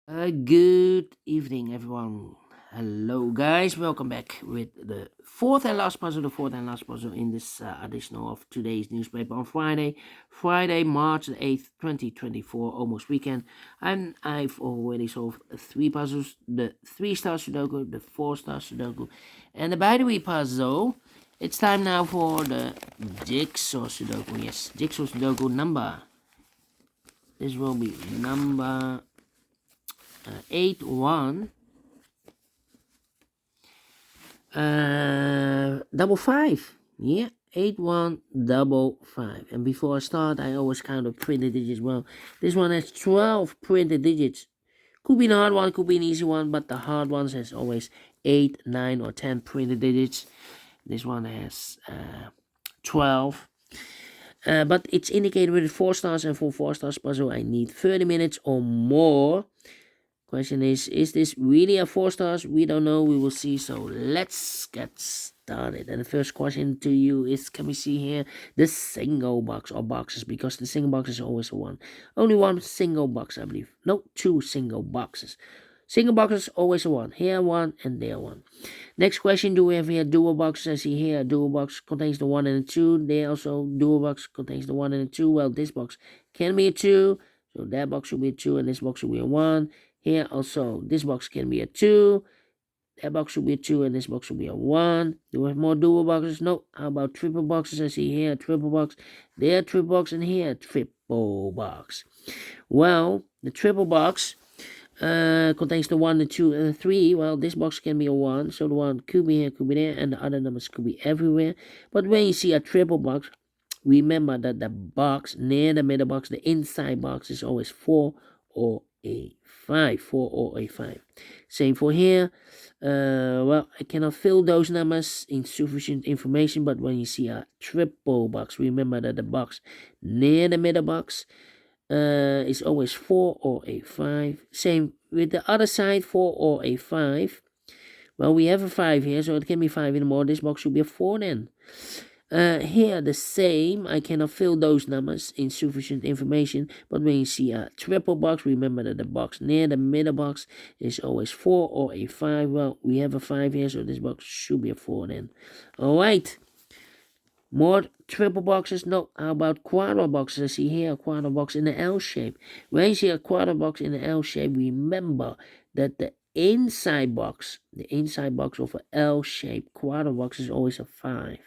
Good evening, everyone. Hello, guys. Welcome back with the fourth and last puzzle in this edition of today's newspaper on Friday, March the 8th, 2024, almost weekend. And I've already solved three puzzles: the 3-star Sudoku, the 4-star Sudoku, and the binary puzzle. It's time now for the Jigsaw Sudoku. Yes, Jigsaw Sudoku number. This will be number 8-1. Double five. Yeah, 8155. And before I start, I always count the printed digits. Well, this one has 12 printed digits. Could be an hard one, could be an easy one, but the hard ones has always 8, 9, or 10 printed digits. This one has 12. But it's indicated with 4 stars, and for 4 stars puzzle, I need 30 minutes or more. Question is this really a 4 stars? We don't know. We will see. So let's get started. And the first question to you is, can we see here the single box or boxes? Because the single box is always a 1. Only one single box, I believe. No, 2 single boxes. Single boxes always a 1. Here 1 and there 1. Next question, do we have here dual boxes? I see here a dual box contains the 1 and the 2. There also dual box contains the 1 and the 2. Well, this box can be a 2. So that box should be a 2 and this box should be a 1. Here also, this box can be a 2. That box should be a 2 and this box should be a 1. Do we have more dual boxes? No. How about triple boxes? I see here a triple box. There a triple box and here a triple box. Well, the triple box contains the 1, the 2, and the 3. Well, this box can be a 1. So the 1 could be here, could be there, and the other numbers could be everywhere. But when you see a triple box, remember that the box near the middle box, the inside box, is always 4 or a 5. 4 or a 5. Same for here. Well, I cannot fill those numbers, insufficient information, but when you see a triple box, remember that the box near the middle box is always 4 or a 5. Same with the other side, 4 or a 5. Well, we have a 5 here, so it can be 5 anymore. This box should be a 4 then. Here the same. I cannot fill those numbers, insufficient information. But when you see a triple box, remember that the box near the middle box is always 4 or a 5. Well, we have a 5 here, so this box should be a 4 then. Alright. More triple boxes? No. How about quarter boxes? I see here a quarter box in the L shape. When you see a quarter box in the L shape, remember that the inside box of an L shape quarter box is always a 5.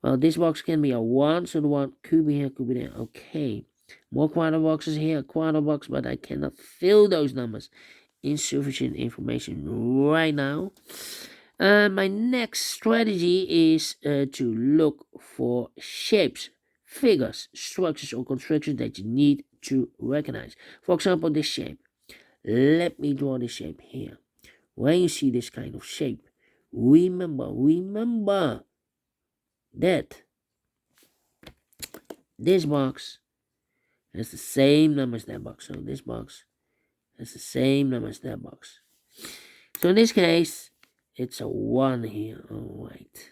Well, this box can be a 1, so the 1 could be here, could be there. Okay. More quarter boxes here, quarter box, but I cannot fill those numbers. Insufficient information right now. My next strategy is to look for shapes, figures, structures, or constructions that you need to recognize. For example, this shape. Let me draw this shape here. When you see this kind of shape, remember that this box has the same number as that box. So this box has the same number as that box. So in this case, it's a 1 here. Alright.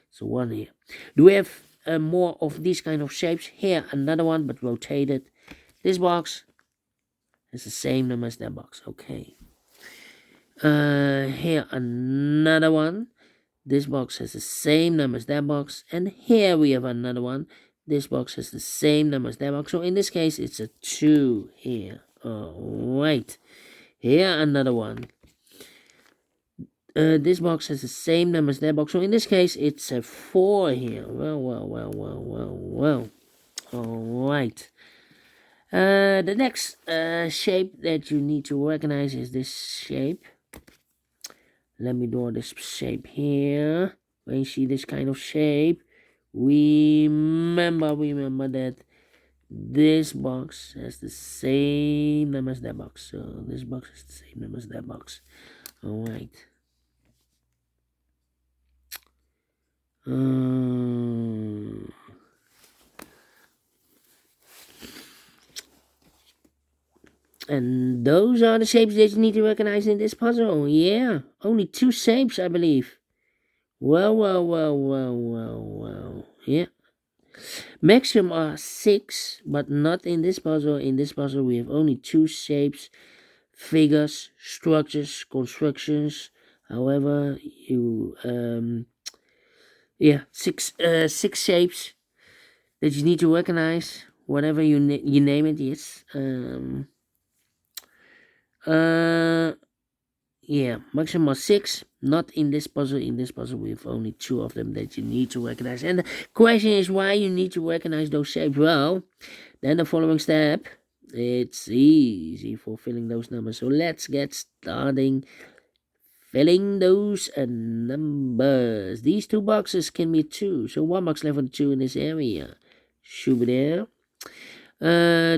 It's a 1 here. Do we have more of these kind of shapes? Here, another one, but rotated. This box has the same number as that box. Okay. Here, another one. This box has the same number as that box. And here we have another one. This box has the same number as that box. So in this case, it's a 2 here. Alright. Here, another one. This box has the same number as that box. So in this case, it's a 4 here. Well. Alright. The next shape that you need to recognize is this shape. Let me draw this shape here. When you see this kind of shape, remember that this box has the same number as that box. So this box has the same number as that box. Alright. And those are the shapes that you need to recognize in this puzzle. Yeah, only 2 shapes, I believe. Well. Yeah. Maximum are 6, but not in this puzzle. In this puzzle, we have only 2 shapes, figures, structures, constructions. However, you six shapes that you need to recognize. Whatever you name it, yes. Yeah, maximum of 6. Not in this puzzle. In this puzzle, we have only 2 of them that you need to recognize. And the question is why you need to recognize those shapes. Well, then the following step, it's easy for filling those numbers. So let's get starting filling those numbers. These 2 boxes can be 2. So 1 box left for the 2 in this area. Should be there.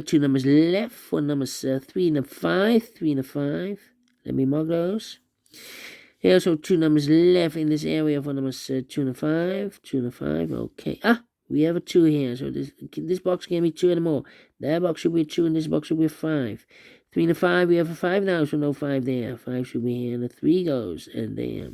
2 numbers left for numbers 3 and 5. 3 and 5. Let me mark those. Here also 2 numbers left in this area for numbers 2 and 5. 2 and 5. Okay. We have a 2 here. So this box can be 2 anymore. That box should be a 2 and this box should be a 5. 3 and a 5. We have a 5 now, so no 5 there. 5 should be here and a 3 goes and there.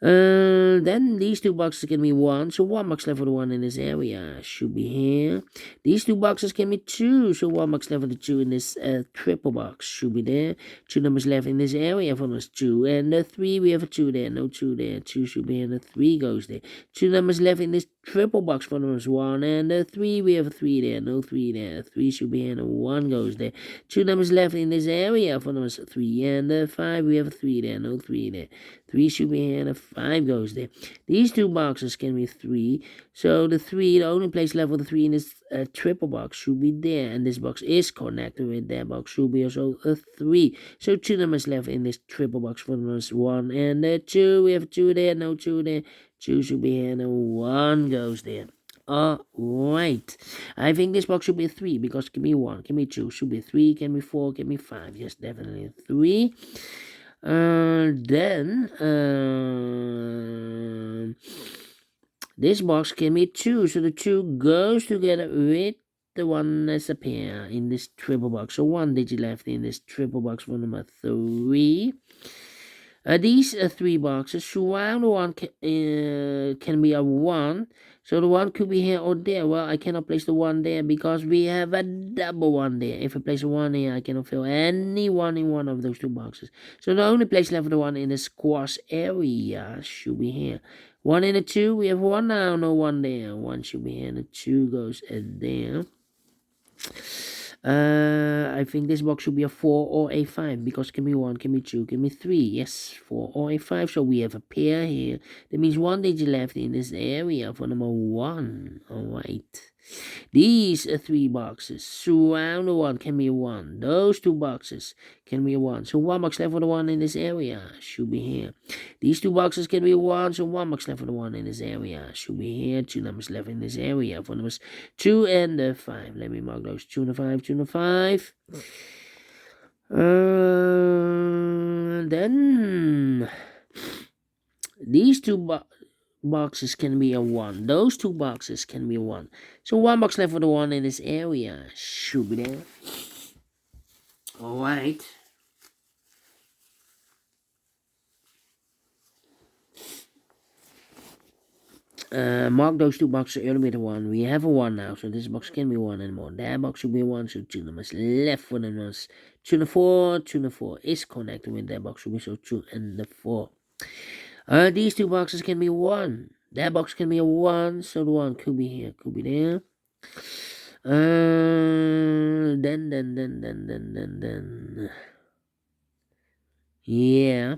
Then these 2 boxes can be 1, so 1 box left for the 1 in this area should be here. These 2 boxes can be 2, so 1 box left for the 2 in this triple box should be there. 2 numbers left in this area for us 2 and the 3. We have a 2 there, no 2 there. 2 should be here and the 3 goes there. 2 numbers left in this triple box for us 1 and the 3. We have a 3 there, no 3 there. 3 should be here and the 1 goes there. 2 numbers left in this area for us 3 and the 5. We have a 3 there, no 3 there. 3 should be here and a 5 goes there. These 2 boxes can be 3. So the 3, the only place left for the 3 in this triple box should be there. And this box is connected with that box. Should be also a 3. So 2 numbers left in this triple box for numbers 1 and 2. We have a 2 there, no 2 there. 2 should be here and a 1 goes there. Alright. I think this box should be a 3 because it can be 1, can be 2, should be 3, can be 4, can be 5. Yes, definitely a 3. This box can be 2, so the 2 goes together with the 1 that's a pair in this triple box. So 1 digit left in this triple box for number 3. These 3 boxes surround the 1 can be a 1. So the 1 could be here or there. Well, I cannot place the 1 there because we have a double 1 there. If I place a 1 here, I cannot fill any 1 in one of those 2 boxes. So the only place left for the 1 in the squash area should be here. 1 and a 2, we have 1 now, no 1 there. 1 should be here and the 2 goes there. I think this box should be a 4 or a 5 because it can be 1, can be 2, can be 3. Yes, 4 or a 5. So we have a pair here. That means 1 digit left in this area for number 1. Alright. These 3 boxes surround the 1 can be a 1. Those 2 boxes can be a 1. So 1 box left for the 1 in this area should be here. These 2 boxes can be a 1. So 1 box left for the 1 in this area should be here. 2 numbers left in this area for numbers 2 and 5. Let me mark those 2 and 5, 2 and 5. Then these 2 boxes can be a 1. Those 2 boxes can be a 1. So 1 box left for the 1 in this area should be there. Alright. Mark those 2 boxes earlier with a 1. We have a 1 now, so this box can be 1 anymore. That box should be 1, so 2 numbers left for the numbers 2 and 4. 2 and 4 is connected with that box, should be so 2 and 4. These 2 boxes can be 1. That box can be a 1, so the 1 could be here, could be there. Then. Yeah.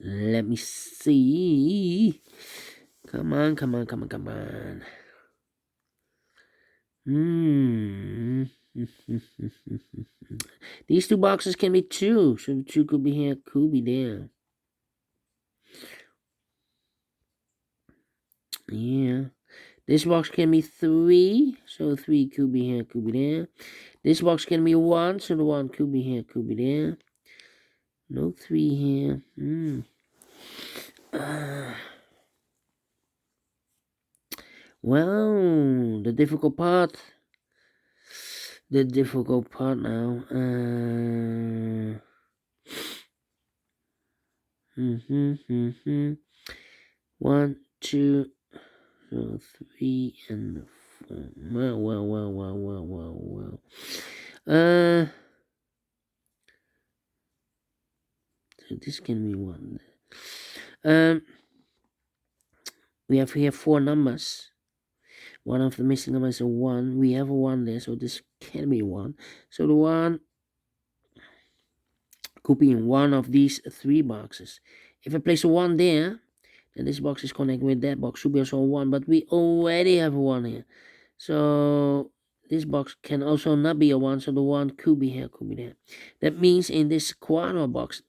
Let me see. Come on. These 2 boxes can be 2, so the 2 could be here, could be there. Yeah. This box can be 3, so 3 could be here, could be there. This box can be 1, so the 1 could be here, could be there. No 3 here. Well, the difficult part now. 1, 2, So 3 and 4. Well. So this can be 1. We have here 4 numbers. One of the missing numbers is a 1. We have a 1 there, so this can be 1. So the 1 could be in one of these 3 boxes. If I place a 1 there, then this box is connected with that box. Should be also a 1, but we already have a 1 here. So this box can also not be a 1, so the 1 could be here, could be there. That means in this quarter box,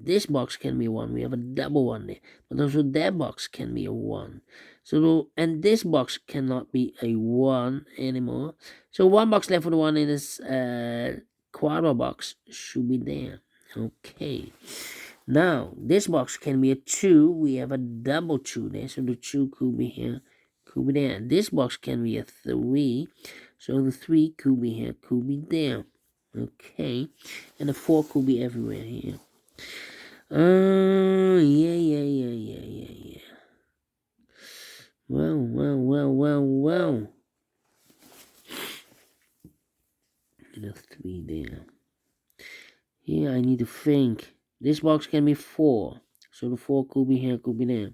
this box can be 1. We have a double 1 there. But also that box can be a 1. So, and this box cannot be a 1 anymore. So 1 box left for the 1 in this quarter box should be there. Okay. Now, this box can be a 2. We have a double 2 there. So the 2 could be here, could be there. This box can be a 3. So the 3 could be here, could be there. Okay. And the 4 could be everywhere here. Yeah. Well. And a 3 there. Here I need to think. This box can be 4. So the 4 could be here, could be there.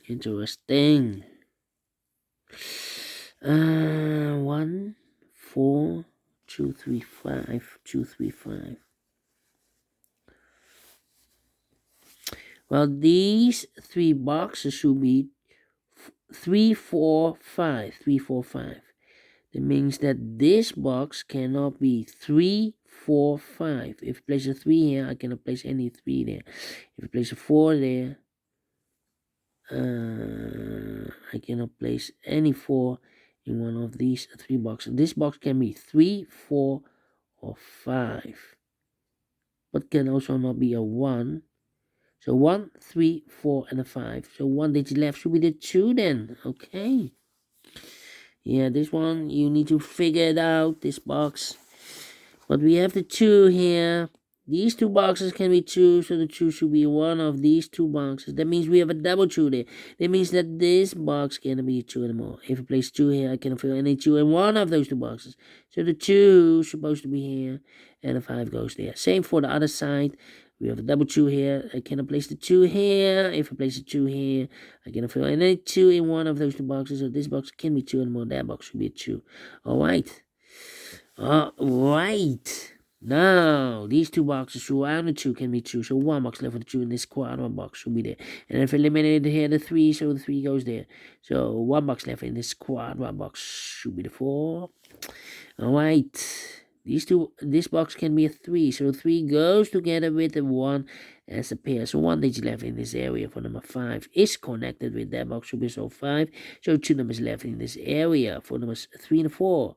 Interesting. 1, 4, 2, 3, 5, 2, 3, 5. Well, these 3 boxes should be 3, 4, 5. 3, 4, 5. That means that this box cannot be 3, 4, 5. If I place a 3 here, I cannot place any 3 there. If I place a 4 there, I cannot place any 4 in one of these 3 boxes. This box can be 3, 4, or 5. But can also not be a 1. So 1, 3, 4, and a 5. So 1 digit left should be the 2 then. Okay. Yeah, this one, you need to figure it out, this box. But we have the 2 here. These 2 boxes can be 2, so the 2 should be one of these 2 boxes. That means we have a double 2 there. That means that this box cannot be 2 anymore. If I place 2 here, I cannot fill any 2 in one of those 2 boxes. So the 2 is supposed to be here, and the 5 goes there. Same for the other side. We have a double 2 here. I cannot place the 2 here. If I place the 2 here, I cannot fill any 2 in one of those 2 boxes. So this box can be 2 anymore. That box should be a 2. Alright. Alright. Now, these 2 boxes throughout the 2 can be 2. So 1 box left for the 2 in this quarter box should be there. And if I eliminated here the 3, so the 3 goes there. So 1 box left in this quarter box should be the 4. Alright. This box can be a 3. So 3 goes together with the 1 as a pair. So 1 digit left in this area for number 5 is connected with that box should be so 5. So 2 numbers left in this area for numbers 3 and 4.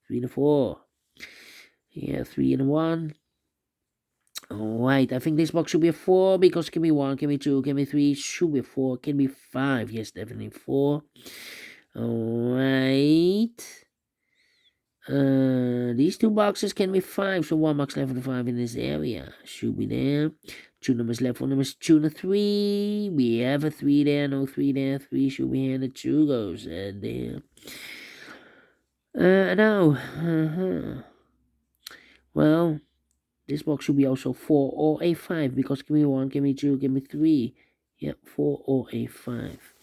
3 and 4. Yeah, 3 and 1. Alright, I think this box should be a 4 because it can be 1, can be 2, can be 3, should be 4, can be 5. Yes, definitely 4. Alright. These 2 boxes can be 5, so 1 box left for the 5 in this area. Should be there. 2 numbers left for numbers 2 and 3. We have a 3 there, no 3 there. 3 should be here, the 2 goes there. Now. Well, this box should be also 4 or a 5 because give me 1, give me 2, give me 3. Yep, 4 or a 5.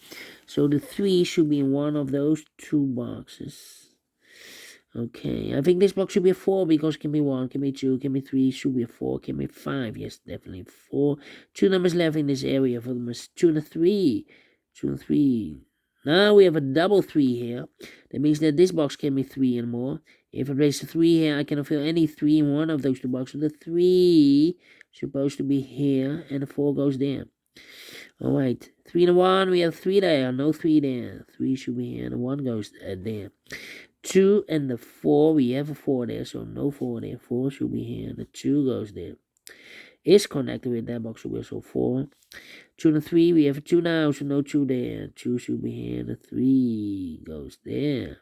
So the 3 should be in one of those 2 boxes. Okay, I think this box should be a 4 because give me 1, give me 2, give me 3, should be a 4, give me 5. Yes, definitely 4. 2 numbers left in this area for numbers 2 and 3. 2 and 3. Now we have a double 3 here. That means that this box can be 3 and more. If I place the 3 here, I cannot fill any 3 in one of those 2 boxes. The 3 is supposed to be here, and the 4 goes there. Alright, 3 and 1, we have 3 there, no 3 there. 3 should be here, and the 1 goes there. 2 and the 4, we have a 4 there, so no 4 there. 4 should be here, and the 2 goes there. Is connected with that box, so 4. 2 and 3, we have a 2 now, so no 2 there. 2 should be here, and the 3 goes there.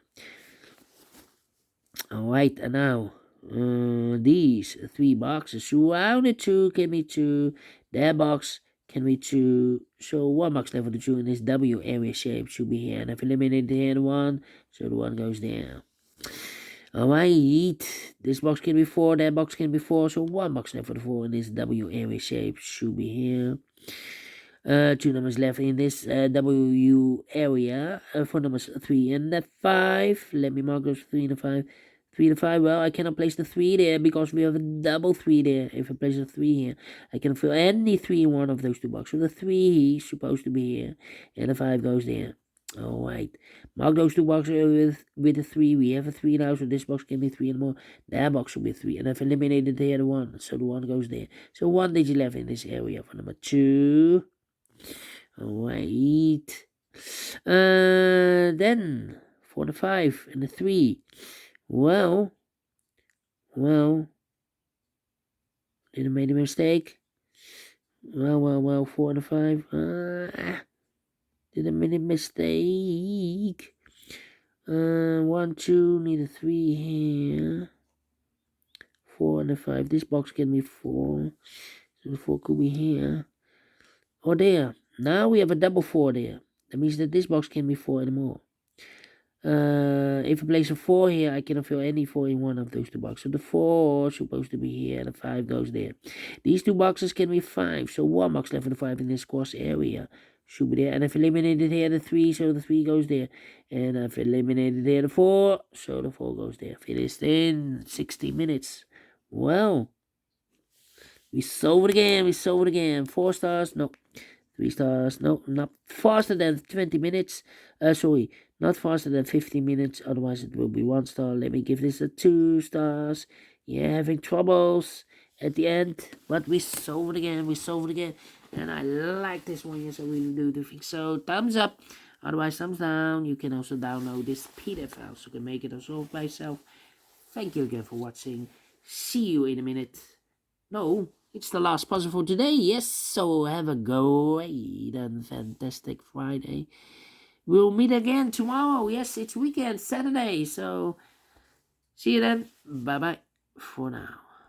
Alright, and now these 3 boxes throughout the 2 can be 2. That box can be 2. So 1 box left for the 2 in this W area shape should be here. And I've eliminated the hand 1, so the 1 goes there. Alright, this box can be 4, that box can be 4, so 1 box left for the 4 in this W area shape should be here. 2 numbers left in this W area for numbers 3 and 5. Let me mark those 3 and 5. 3 and 5, well, I cannot place the 3 there because we have a double 3 there. If I place a 3 here, I can fill any 3 in one of those 2 boxes. So the 3 is supposed to be here, and the 5 goes there. Alright, mark those 2 boxes with the 3. We have a 3 now, so this box can be 3 and more. That box will be 3, and I've eliminated the other 1, so the 1 goes there. So 1 digit left in this area for number 2. Alright. Then for the 5 and the 3. Well, did I make a mistake? Well, 4 and the 5. Did I make a mistake? 1, 2, need a 3 here. 4 and the 5. This box can be 4. So the 4 could be here. Or there. Now we have a double 4 there. That means that this box can be 4 and more. If I place a 4 here, I cannot fill any 4 in one of those 2 boxes. So the 4 is supposed to be here, and the 5 goes there. These 2 boxes can be 5, so 1 box left for the 5 in this cross area should be there. And I've eliminated here the 3, so the 3 goes there. And I've eliminated there the 4, so the 4 goes there. Finished in 60 minutes. Well, we solved it again. 4 stars, no. 3 stars, no, not faster than 20 minutes. Sorry, not faster than 15 minutes, otherwise it will be 1 star. Let me give this a 2 stars. Yeah, having troubles at the end, but we solved it again, and I like this one, yes, I really do think so. Thumbs up, otherwise thumbs down. You can also download this PDF file, so you can make it solve by yourself. Thank you again for watching. See you in a minute. No, it's the last puzzle for today, yes, so have a great and fantastic Friday. We'll meet again tomorrow, yes, it's weekend, Saturday, so see you then, bye-bye for now.